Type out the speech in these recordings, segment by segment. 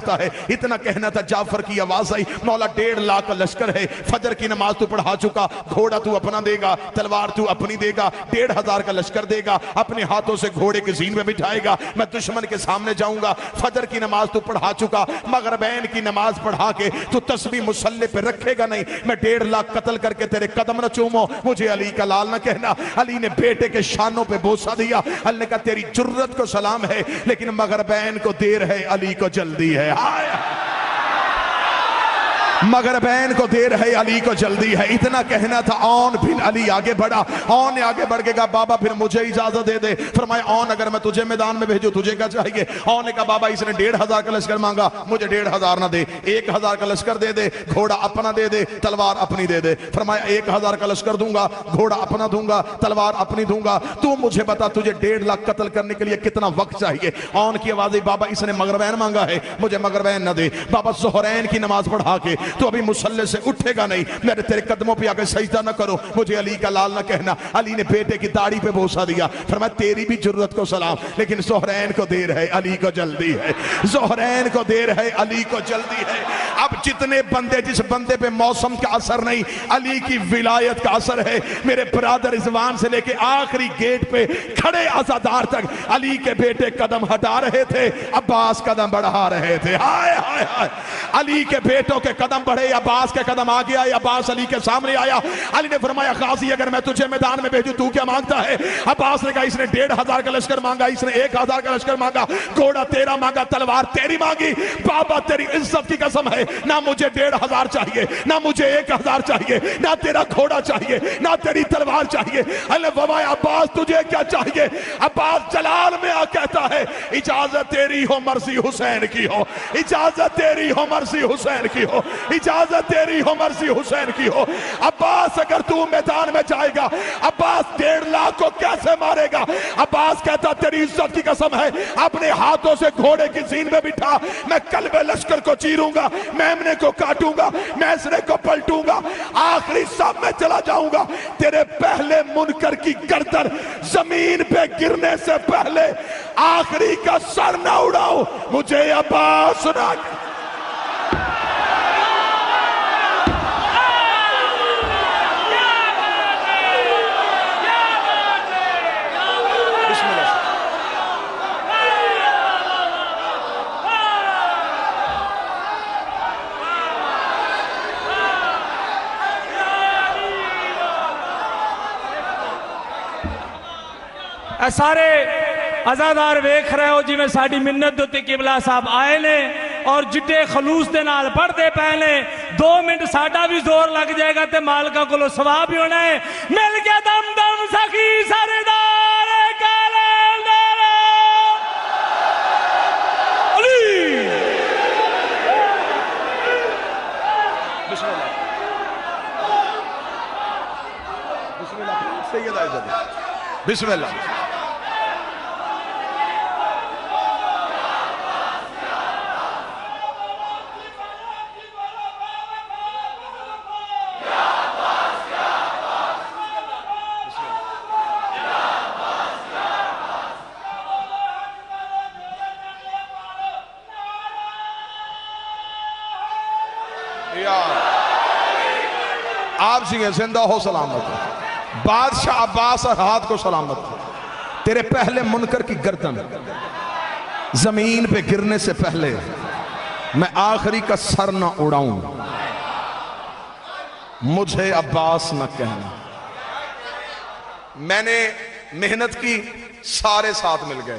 کرتا ہے۔ اتنا کہنا تھا، جعفر کی آواز آئی، مولا 1.5 لاکھ کا لشکر ہے، فجر کی نماز تو پڑھا چکا، گھوڑا تو اپنا دے گا، تلوار تو اپنی دے گا، 1,500 کا لشکر دے گا، اپنے ہاتھوں سے گھوڑے کی زین میں بٹھائے گا، میں دشمن کے سامنے جاؤں گا۔ فجر کی نماز تو پڑھا چکا، مغربین کی نماز پڑھا کے تو تسبیح مصلی پہ رکھے گا نہیں، میں 1.5 لاکھ قتل کر کے تیرے قدم نہ چوموں، مجھے علی کا لال نہ کہنا۔ علی نے بیٹے کے شانوں پہ بوسہ دیا، علی نے کہا تیری جرت کو سلام ہے، لیکن مغربین کو دیر ہے، علی کو جلدی ہے۔ مغربین کو دیر ہے، علی کو جلدی ہے۔ اتنا کہنا تھا، اون پھر علی آگے بڑھا، اون نے آگے بڑھ کے کہا بابا پھر مجھے اجازت دے دے۔ فرمایا اون اگر میں تجھے میدان میں بھیجوں تجھے کیا چاہیے؟ اون نے کہا بابا اس نے 1,500 کا لشکر مانگا، مجھے 1,500 نہ دے، 1,000 کا لشکر دے دے، گھوڑا اپنا دے دے، تلوار اپنی دے دے۔ فرمایا 1,000 کا لشکر دوں گا، گھوڑا اپنا دوں گا، تلوار اپنی دوں گا، تو مجھے بتا تجھے 1.5 لاکھ قتل کرنے کے لیے کتنا وقت چاہیے؟ اون کی آواز ہے بابا اس نے مغربین مانگا ہے، مجھے مغربین نہ دے۔ بابا ظہرین کی نماز پڑھا کے تو ابھی مصلی سے اٹھے گا نہیں، میں تیرے قدموں پہ آگے سجدہ نہ کرو، مجھے علی کا لال نہ کہنا۔ علی نے بیٹے کی داڑھی پہ بوسہ دیا، فرمایا تیری بھی جرت کو سلام، لیکن ظہرین کو دیر ہے، علی کو جلدی ہے۔ ظہرین کو دیر ہے، علی کو جلدی ہے۔ اب جتنے بندے، جس بندے پہ موسم کا اثر نہیں، علی کی ولایت کا اثر ہے۔ میرے برادر رضوان سے لے کے آخری گیٹ پہ کھڑے عزادار تک علی کے بیٹے قدم ہٹا رہے تھے، عباس قدم بڑھا رہے تھے۔ ہائے ہائے ہائے، علی کے بیٹوں کے قدم بڑھے، عباس کے قدم آگے آئے، عباس علی کے سامنے آیا۔ علی نے فرمایا غازی اگر میں تجھے میدان میں بھیجوں تو کیا مانگتا ہے؟ عباس نے کہا اس نے 1,500 کا لشکر مانگا، اس نے 1,000 کا لشکر مانگا، گھوڑا تیرا مانگا، تلوار تیری مانگی۔ بابا تیری عزت کی قسم ہے، نہ مجھے 1,500 چاہیے، نہ مجھے 1,000 چاہیے، نہ تیرا گھوڑا چاہیے، نہ تیری تلوار چاہیے۔ علی نے فرمایا عباس تجھے کیا چاہیے؟ عباس جلال میں آ کہتا ہے اجازت تیری ہو مرضی حسین کی ہو، اجازت تیری ہو مرضی حسین کی ہو، اجازت تیری ہو مرضی حسین کی ہو۔ عباس اگر تو میدان میں جائے گا، عباس 1.5 لاکھ کو کیسے مارے گا؟ عباس کہتا تیری عزت کی قسم ہے، اپنے ہاتھوں سے گھوڑے کی زین میں بٹھا، میں قلب لشکر کو چیروں گا، میمنے کو کاٹوں گا، میسرے کو پلٹوں گا، آخری سب میں چلا جاؤں گا، تیرے پہلے منکر کی گردن زمین پہ گرنے سے پہلے آخری کا سر نہ اڑاؤ، مجھے عباس سنا۔ سارے عزادار ویکھ رہے ہو جی میں ساڑی منت دوتے قبلہ صاحب آئے نے اور جٹے خلوص دے نال پڑھ دے پہنے 2 منٹ ساڑا بھی زور لگ جائے گا تے مالکہ کو لو ثواب بھی ہونا ہے۔ مل کے دم دم سخی سردار کالندر علی بسم اللہ بسم اللہ سید عزت بسم اللہ۔ آپ سنگھیں زندہ ہو سلامت، بادشاہ عباس اور ہاتھ کو سلامت، تیرے پہلے منکر کی گردن زمین پہ گرنے سے پہلے میں آخری کا سر نہ اڑاؤں، مجھے عباس نہ کہنا۔ میں نے محنت کی، سارے ساتھ مل گئے،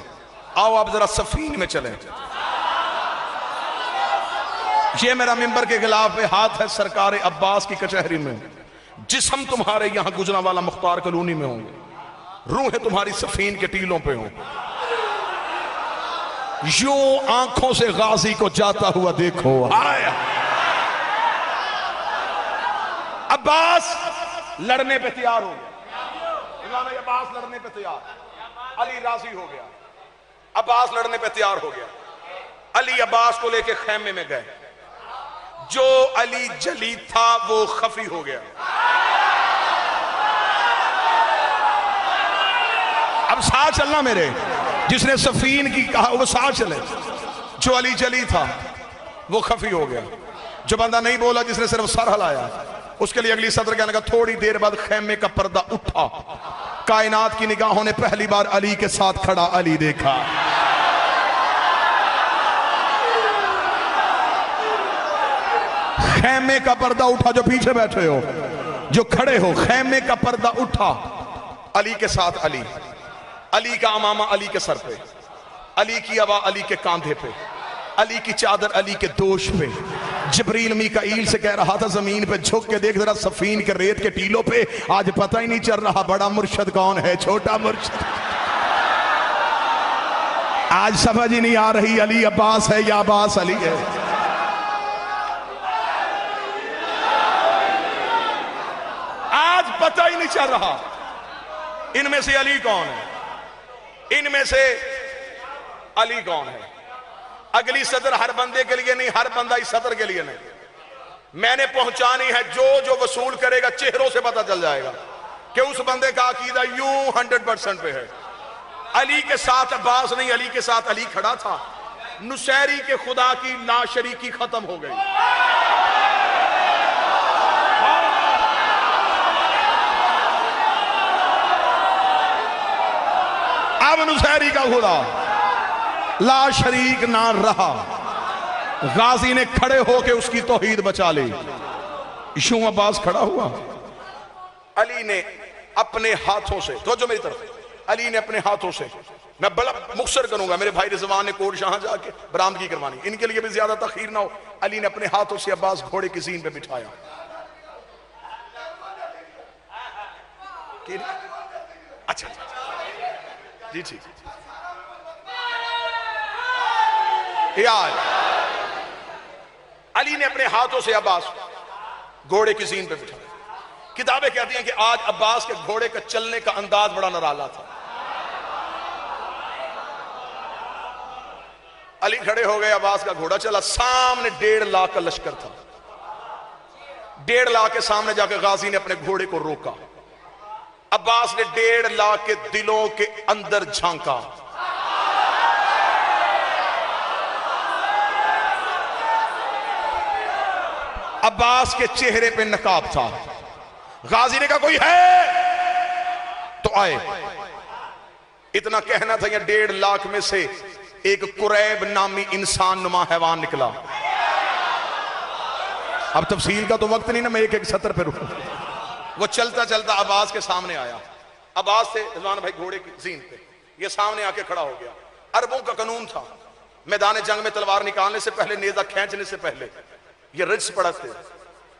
آؤ آپ ذرا سفین میں چلیں۔ یہ میرا ممبر کے خلاف پہ ہاتھ ہے سرکار عباس کی کچہری میں، جسم تمہارے یہاں گجرانوالا مختار کالونی میں ہوں گے، روح تمہاری سفین کے ٹیلوں پہ ہوں۔ یوں آنکھوں سے غازی کو جاتا ہوا دیکھو۔ عباس لڑنے پہ تیار ہو گیا، امام عباس لڑنے پہ تیار، علی راضی ہو گیا، عباس لڑنے پہ تیار ہو گیا۔ علی عباس کو لے کے خیمے میں گئے، جو علی جلی تھا وہ خفی ہو گیا۔ اب ساتھ چلنا میرے، جس نے سفین کی کہا وہ ساتھ چلے۔ جو علی جلی تھا وہ خفی ہو گیا. جو بندہ نہیں بولا جس نے صرف سر ہلایا اس کے لیے اگلی سطر کہنے لگا تھوڑی دیر بعد خیمے کا پردہ اٹھا, کائنات کی نگاہوں نے پہلی بار علی کے ساتھ کھڑا علی دیکھا. خیمے کا پردہ اٹھا, جو پیچھے بیٹھے ہو جو کھڑے ہو, خیمے کا پردہ اٹھا, علی کے ساتھ علی, علی کا امامہ علی کے سر پہ, علی کی عبا علی کے کاندھے پہ, علی کی چادر علی کے دوش پہ. جبریل میکائیل سے کہہ رہا تھا زمین پہ جھک کے دیکھ ذرا صفین کے ریت کے ٹیلوں پہ, آج پتہ ہی نہیں چل رہا بڑا مرشد کون ہے چھوٹا مرشد. آج سمجھ ہی نہیں آ رہی علی عباس ہے یا عباس علی ہے. آج پتہ ہی نہیں چل رہا ان میں سے علی کون ہے, ان میں سے علی کون ہے. اگلی صدر ہر بندے کے لیے نہیں, ہر بندہ اس صدر کے لیے نہیں, میں نے پہنچانی ہے. جو وصول کرے گا چہروں سے پتہ چل جائے گا کہ اس بندے کا عقیدہ یوں 100% پہ ہے. علی کے ساتھ عباس نہیں, علی کے ساتھ علی کھڑا تھا. نصیری کے خدا کی لا شریکی ختم ہو گئی. اب نصیری کا خدا لا شریک نہ رہا. غازی نے کھڑے ہو کے اس کی توحید بچا لی. یوں عباس کھڑا ہوا, علی نے اپنے ہاتھوں سے, توجہ میری طرف, علی نے اپنے ہاتھوں سے, میں بڑا مختصر کروں گا, میرے بھائی رضوان نے کوٹ شاہ جا کے برآمدگی کروانی, ان کے لیے بھی زیادہ تاخیر نہ ہو. علی نے اپنے ہاتھوں سے عباس گھوڑے کی زین پہ بٹھایا. اچھا جی ٹھیک. علی نے اپنے ہاتھوں سے عباس گھوڑے کی زین پہ بٹھایا. کتابیں کہتی ہیں کہ آج عباس کے گھوڑے کا چلنے کا انداز بڑا نرالا تھا. علی کھڑے ہو گئے, عباس کا گھوڑا چلا. سامنے 1.5 لاکھ کا لشکر تھا. 1.5 لاکھ کے سامنے جا کے غازی نے اپنے گھوڑے کو روکا. عباس نے 1.5 لاکھ کے دلوں کے اندر جھانکا. عباس کے چہرے پہ نقاب تھا. غازی نے کہا کوئی ہے تو آئے. اتنا کہنا تھا, یا 1.5 لاکھ میں سے ایک قریب نامی انسان نما حیوان نکلا. اب تفصیل کا تو وقت نہیں نا, میں ایک سطر پہ رکھوں. وہ چلتا چلتا عباس کے سامنے آیا. عباس سے رضوان بھائی گھوڑے کی زین پہ, یہ سامنے آ کے کھڑا ہو گیا. عربوں کا قانون تھا, میدان جنگ میں تلوار نکالنے سے پہلے, نیزہ کھینچنے سے پہلے یہ رجس پڑھتے,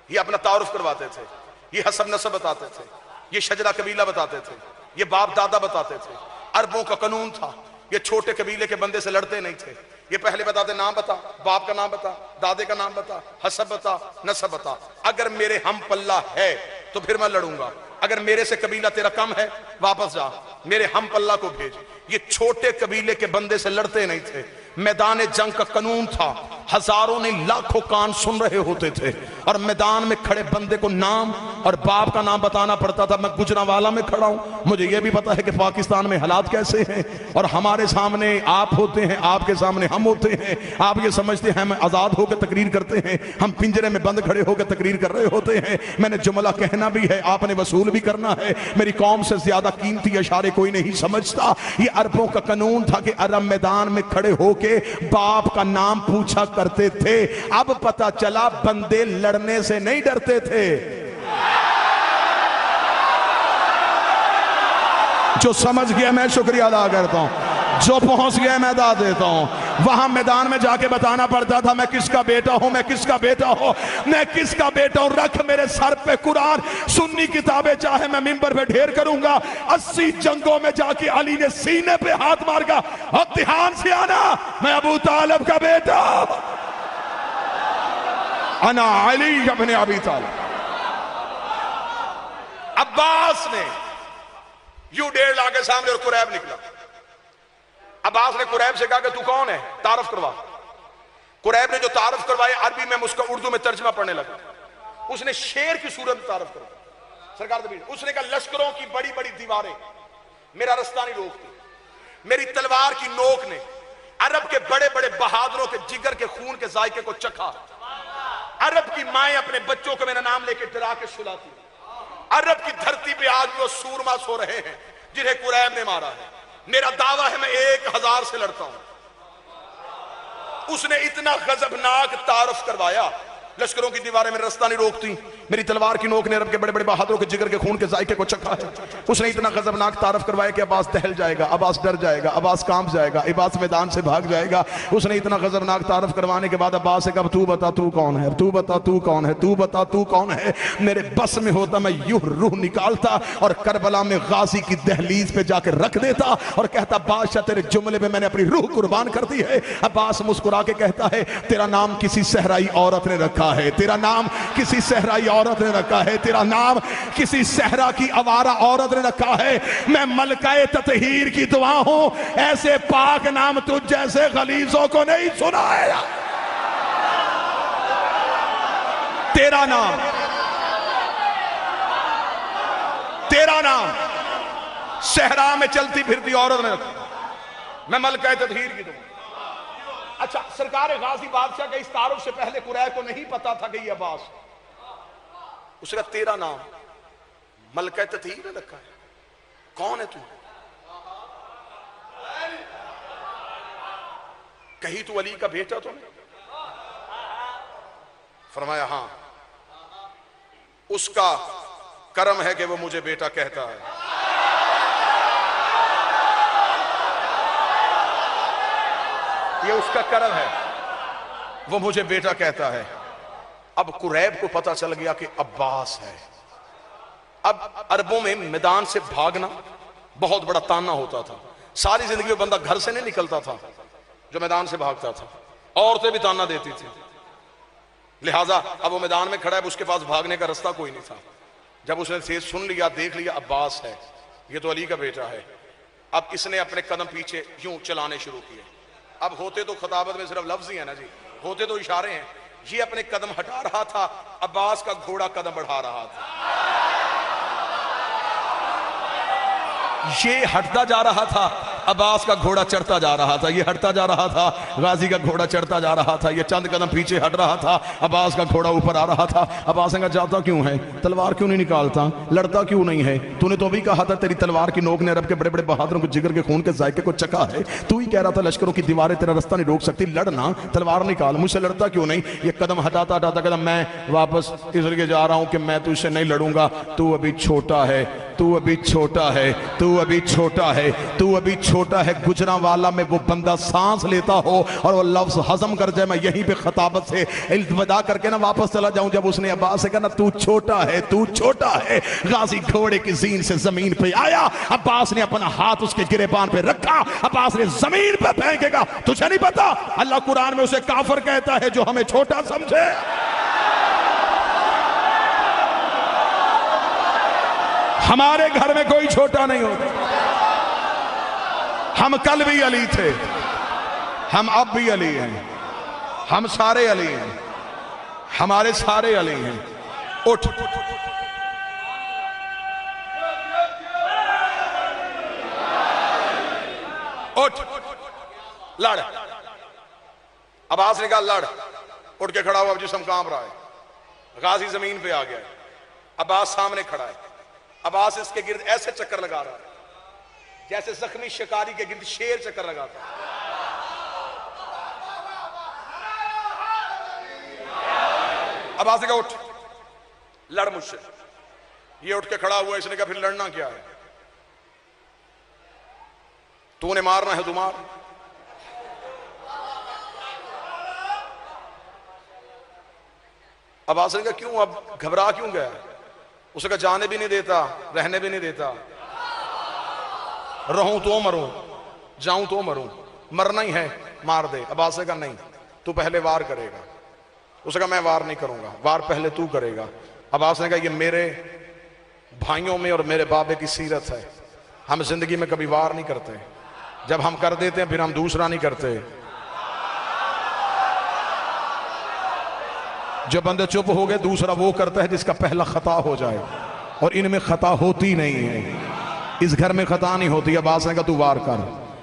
یہ اپنا تعارف کرواتے تھے, یہ حسب نسب بتاتے تھے, یہ شجرہ قبیلہ بتاتے تھے, یہ باپ دادا بتاتے تھے. عربوں کا قانون تھا, یہ چھوٹے قبیلے کے بندے سے لڑتے نہیں تھے. یہ پہلے بتاتے نام بتا, باپ کا نام بتا, دادے کا نام بتا, حسب بتا, نسب بتا. اگر میرے ہم پلہ ہے تو پھر میں لڑوں گا, اگر میرے سے قبیلہ تیرا کم ہے واپس جا, میرے ہم پلہ کو بھیج. یہ چھوٹے قبیلے کے بندے سے لڑتے نہیں تھے. میدان جنگ کا قانون تھا, ہزاروں نہیں لاکھوں کان سن رہے ہوتے تھے, اور میدان میں کھڑے بندے کو نام اور باپ کا نام بتانا پڑتا تھا. میں گجرانوالہ میں کھڑا ہوں, مجھے یہ بھی پتا ہے کہ پاکستان میں حالات کیسے ہیں, اور ہمارے سامنے آپ ہوتے ہیں, آپ کے سامنے ہم ہوتے ہیں. آپ یہ سمجھتے ہیں ہم آزاد ہو کے تقریر کرتے ہیں, ہم پنجرے میں بند کھڑے ہو کے تقریر کر رہے ہوتے ہیں. میں نے جملہ کہنا بھی ہے, آپ نے وصول بھی کرنا ہے. میری قوم سے زیادہ قیمتی اشارے کوئی نہیں سمجھتا. یہ عربوں کا قانون تھا کہ عرب میدان میں کھڑے ہو کے باپ کا نام پوچھا کرتے تھے. اب پتا چلا بندے لڑنے سے نہیں ڈرتے تھے. جو سمجھ گیا میں شکریہ ادا کرتا ہوں, جو پہنچ گیا میں ادا دیتا ہوں. وہاں میدان میں جا کے بتانا پڑتا تھا میں کس کا بیٹا ہوں, میں کس کا بیٹا ہوں, میں کس کا بیٹا ہوں. رکھ میرے سر پہ قرآن, سنی کتابیں چاہے میں منبر پہ ڈھیر کروں گا. 80 جنگوں میں جا کے علی نے سینے پہ ہاتھ مار گا, اور دھیان سے آنا, میں ابو طالب کا بیٹا, انا علی ابن ابی طالب. عباس نے یوں 1.5 لاکھ کے سامنے, اور قریب نکلا. عباس نے قریب سے کہا کہ تو کون ہے, تعارف کروا. قریب نے جو تعارف کروائے عربی میں اس کا اردو میں ترجمہ پڑھنے لگا. اس نے شیر کی صورت میں تعارف کروا. سرکار دبیر, اس نے کہا لشکروں کی بڑی بڑی دیواریں میرا رستہ نہیں روکتی, میری تلوار کی نوک نے عرب کے بڑے بڑے بہادروں کے جگر کے خون کے ذائقے کو چکھا. عرب کی مائیں اپنے بچوں کو میرا نام لے کے ڈرا کے سلاتی. عرب کی دھرتی پہ آج وہ سورما سو رہے ہیں جنہیں قریب نے مارا ہے. میرا دعویٰ ہے میں 1000 سے لڑتا ہوں. اس نے اتنا غضبناک تعارف کروایا، لشکروں کی دیواریں میں رستہ نہیں روکتی، میری تلوار کی نوک نے عرب کے بڑے بڑے بہادروں کے جگر کے خون کے ذائقے کو چکھا ہے. اس نے اتنا غضبناک تعارف کروایا کہ عباس دہل جائے گا، عباس ڈر جائے گا، عباس کانپ جائے گا، عباس میدان سے بھاگ جائے گا. اس نے اتنا غضبناک تعارف کروانے کے بعد عباس سے کہا تو بتا تو کون ہے، تو بتا تو کون ہے، تو بتا تو کون ہے. میرے بس میں ہوتا میں یوں روح نکالتا اور کربلا میں غازی کی دہلیز پہ جا کے رکھ دیتا اور کہتا بادشاہ تیرے جملے میں نے اپنی روح قربان کر دی ہے. عباس مسکرا کے کہتا ہے تیرا نام کسی صحرائی عورت نے رکھا ہے، تیرا نام کسی صحرائی عورت نے رکھا ہے، تیرا نام کسی صحرا کی آوارہ عورت نے رکھا ہے. میں ملکہ تطہیر کی دعا ہوں، ایسے پاک نام تجھ جیسے غلیظوں کو نہیں سنا ہے. تیرا نام صحرا میں چلتی پھرتی عورت نے رکھا. میں ملکہ تطہیر کی دعا. اچھا، سرکار غازی بادشاہ کے اس تعارف سے پہلے قریش کو نہیں پتا تھا کہ یہ عباس. اس کا تیرا نام ملکہ تطہیر نے رکھا ہے، کون ہے تو؟ کہیں تو علی کا بیٹا تو نہیں؟ فرمایا ہاں، اس کا کرم ہے کہ وہ مجھے بیٹا کہتا ہے. یہ اس کا کرم ہے، وہ مجھے بیٹا کہتا ہے. اب قریب کو پتا چل گیا کہ عباس ہے. اب عربوں میں میدان سے بھاگنا بہت بڑا تانا ہوتا تھا. ساری زندگی میں بندہ گھر سے نہیں نکلتا تھا جو میدان سے بھاگتا تھا. عورتیں بھی تانا دیتی تھی. لہٰذا اب وہ میدان میں کھڑا ہے، اس کے پاس بھاگنے کا رستہ کوئی نہیں تھا. جب اس نے سن لیا، دیکھ لیا عباس ہے، یہ تو علی کا بیٹا ہے، اب اس نے اپنے قدم پیچھے یوں چلانے شروع کیے. اب ہوتے تو خطابت میں صرف لفظ ہی ہے نا جی، ہوتے تو اشارے ہیں. یہ اپنے قدم ہٹا رہا تھا، عباس کا گھوڑا قدم بڑھا رہا تھا. یہ ہٹتا جا رہا تھا، عباس کا گھوڑا چڑھتا جا رہا تھا. یہ ہٹتا جا رہا تھا، غازی کا گھوڑا چڑھتا جا رہا تھا. یہ چند قدم پیچھے ہٹ رہا تھا، عباس کا گھوڑا اوپر آ رہا تھا. عباس نے کہا جاتا کیوں ہے، تلوار کیوں نہیں نکالتا، لڑتا کیوں نہیں ہے؟ تو نے تو ابھی کہا تھا تیری تلوار کی نوک نے عرب کے بڑے بڑے بہادروں کو جگر کے خون کے ذائقے کو چکھا ہے. تو ہی کہہ رہا تھا لشکروں کی دیواریں تیرا رستہ نہیں روک سکتی، لڑنا، تلوار نکال، مجھ سے لڑتا کیوں نہیں؟ یہ قدم ہٹاتا ہٹاتا قدم میں واپس اس لیے جا رہا ہوں کہ میں تجھ سے نہیں لڑوں گا، تو ابھی چھوٹا ہے، تو ابھی چھوٹا ہے، تو ابھی چھوٹا ہے، تو ابھی چھوٹا ہے. گجرانوالا میں وہ بندہ سانس لیتا ہو اور وہ لفظ ہضم کر جائے، میں یہیں پہ خطابت سے الوداع کر کے نا واپس چلا جاؤں. جب اس نے عباس سے کہا نا تو چھوٹا ہے، تو چھوٹا ہے، غازی گھوڑے کی زین سے زمین پہ آیا. عباس نے اپنا ہاتھ اس کے گریبان پہ رکھا، عباس نے زمین پہ پھینکے گا. تجھے نہیں پتا اللہ قرآن میں اسے کافر کہتا ہے جو ہمیں چھوٹا سمجھے. ہمارے گھر میں کوئی چھوٹا نہیں ہوتا. ہم کل بھی علی تھے، ہم اب بھی علی ہیں، ہم سارے علی ہیں، ہمارے سارے علی ہیں. اٹھ اٹھ لڑ. عباس نے کہا لڑ. اٹھ کے کھڑا ہوا، اب جسم کانپ رہا ہے. غازی زمین پہ آ گیا ہے، عباس سامنے کھڑا ہے. عباس اس کے گرد ایسے چکر لگا رہا ہے جیسے زخمی شکاری کے گرد شیر چکر لگاتا. عباس نے کہا اٹھ لڑ مجھ سے. یہ اٹھ کے کھڑا ہوا. اس نے کہا پھر لڑنا کیا ہے، تو نے مارنا ہے تو مار. عباس نے کہا کیوں، اب گھبرا کیوں گیا؟ اسے کہا جانے بھی نہیں دیتا، رہنے بھی نہیں دیتا. رہوں تو مروں، جاؤں تو مروں، مرنا ہی ہے مار دے. عباس نے کہا نہیں، تو پہلے وار کرے گا. اسے کہا میں وار نہیں کروں گا، وار پہلے تو کرے گا. عباس نے کہا یہ میرے بھائیوں میں اور میرے بابے کی سیرت ہے، ہم زندگی میں کبھی وار نہیں کرتے. جب ہم کر دیتے ہیں پھر ہم دوسرا نہیں کرتے. جو بندے چپ ہو گئے دوسرا وہ کرتا ہے جس کا پہلا خطا ہو جائے، اور ان میں خطا ہوتی نہیں ہے. اس گھر میں خطا نہیں ہوتی. عباس نے کہا تو وار کر.